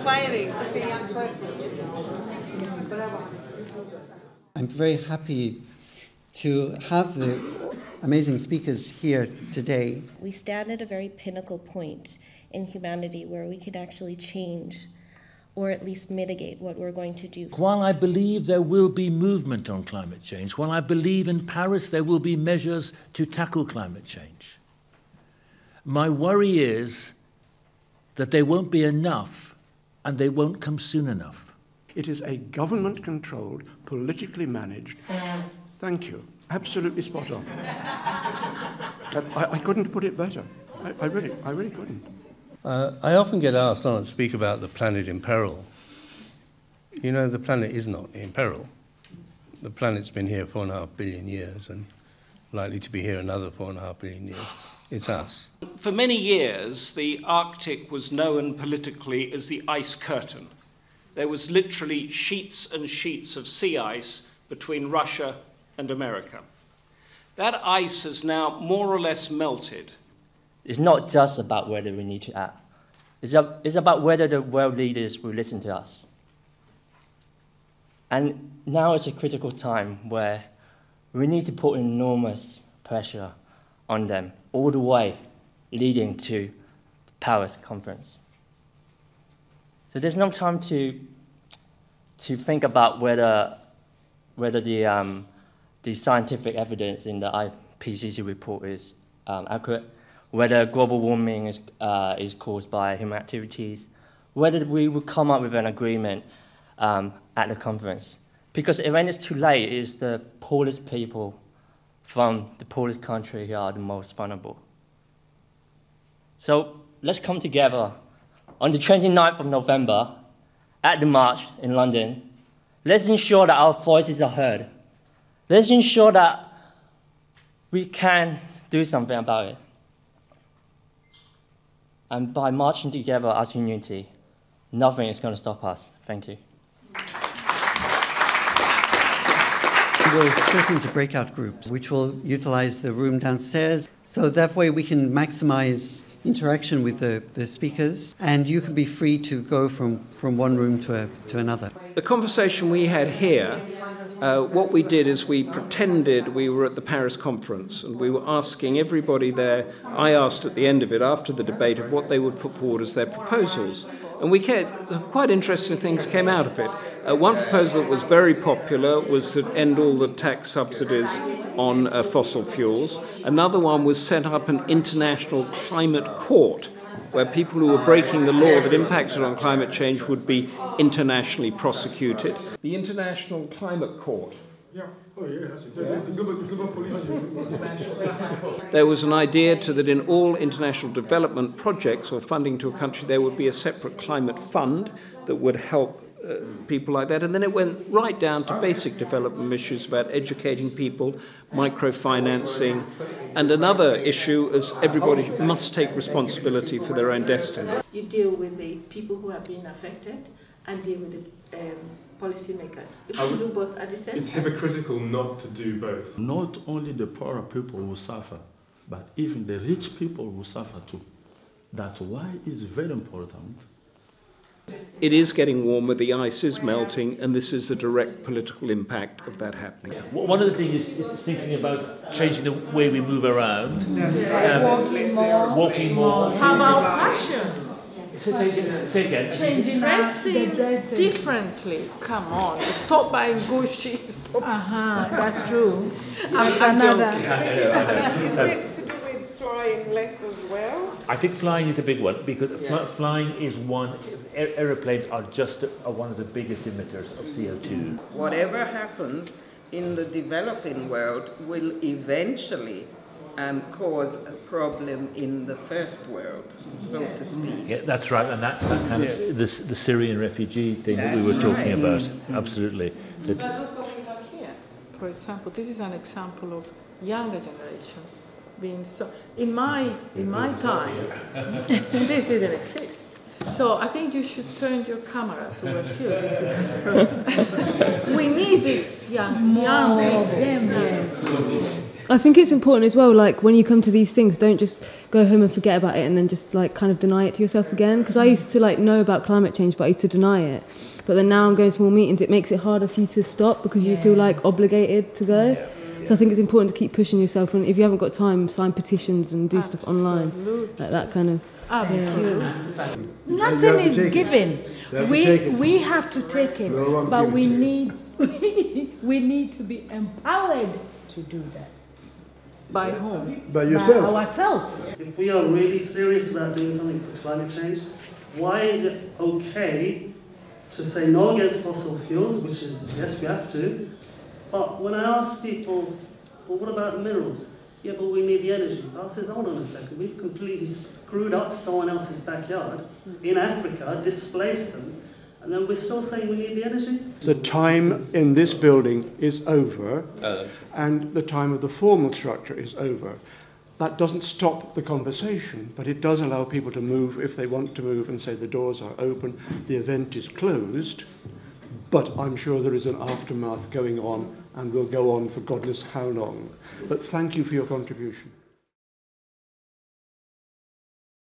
inspiring to see a young person. I'm very happy to have the amazing speakers here today. We stand at a very pinnacle point in humanity where we can actually change or at least mitigate what we're going to do. While I believe there will be movement on climate change, while I believe in Paris there will be measures to tackle climate change, my worry is that they won't be enough and they won't come soon enough. It is a government-controlled, politically managed. Thank you. Absolutely spot on. I couldn't put it better. I really couldn't. I often get asked, to speak about the planet in peril. You know, the planet is not in peril. The planet's been here 4.5 billion years and likely to be here another 4.5 billion years. It's us. For many years, the Arctic was known politically as the ice curtain. There was literally sheets and sheets of sea ice between Russia and America. That ice has now more or less melted. It's not just about whether we need to act. It's about whether the world leaders will listen to us. And now is a critical time where we need to put enormous pressure on them all the way leading to the Paris conference. So there's no time to think about whether the scientific evidence in the IPCC report is accurate, whether global warming is caused by human activities, whether we will come up with an agreement at the conference. Because when it's too late, it's the poorest people from the poorest country who are the most vulnerable. So let's come together on the 29th of November at the Marsh in London. Let's ensure that our voices are heard. Let's ensure that we can do something about it. And by marching together as unity, nothing is going to stop us. Thank you. We'll split into breakout groups, which will utilize the room downstairs. So that way we can maximize interaction with the speakers, and you can be free to go from one room to another. The conversation we had here, what we did is we pretended we were at the Paris conference, and we were asking everybody there. I asked at the end of it, after the debate, of what they would put forward as their proposals. And quite interesting things came out of it. One proposal that was very popular was to end all the tax subsidies on fossil fuels. Another one was set up an international climate court where people who were breaking the law that impacted on climate change would be internationally prosecuted. The International Climate Court. There was an idea that in all international development projects or funding to a country, there would be a separate climate fund that would help people like that. And then it went right down to basic development issues about educating people, microfinancing, and another issue is everybody must take responsibility for their own destiny. You deal with the people who have been affected and deal with the policymakers. If you do both at the same time. It's hypocritical not to do both. Not only the poorer people will suffer, but even the rich people will suffer too. That's why it's very important. It is getting warmer, the ice is melting, and this is the direct political impact of that happening. One of the things is thinking about changing the way we move around. Walking more. How about fashion? Say again. Changing dressing differently. Come on, stop buying Gucci. That's true. Is it to do with flying less as well? I think flying is a big one because flying is one. Aeroplanes are one of the biggest emitters of CO2. Whatever happens in the developing world will eventually cause a problem in the first world, so to speak. Yeah, that's right, and that's that kind of the Syrian refugee thing that we were talking about. Absolutely. But look what we have here. For example, this is an example of younger generation being so. In my time, this didn't exist. So I think you should turn your camera towards you because we need this young of them. Yes. I think it's important as well, like when you come to these things, don't just go home and forget about it and then just like kind of deny it to yourself again. Because I used to like know about climate change, but I used to deny it. But then now I'm going to more meetings, it makes it harder for you to stop because you feel like obligated to go. So I think it's important to keep pushing yourself, and if you haven't got time, sign petitions and do stuff online, like that kind of. Absolutely. Nothing is given. We have to take it, but we need to be empowered to do that. By whom? By yourself. By ourselves. If we are really serious about doing something for climate change, why is it okay to say no against fossil fuels, which is, yes, we have to, but when I ask people, well, what about minerals? Yeah, but we need the energy. I says, hold on a second, we've completely screwed up someone else's backyard in Africa, displaced them, and then we're still saying we need the energy? The time in this building is over, and the time of the formal structure is over. That doesn't stop the conversation, but it does allow people to move if they want to move and say the doors are open, the event is closed, but I'm sure there is an aftermath going on and will go on for God knows how long. But thank you for your contribution.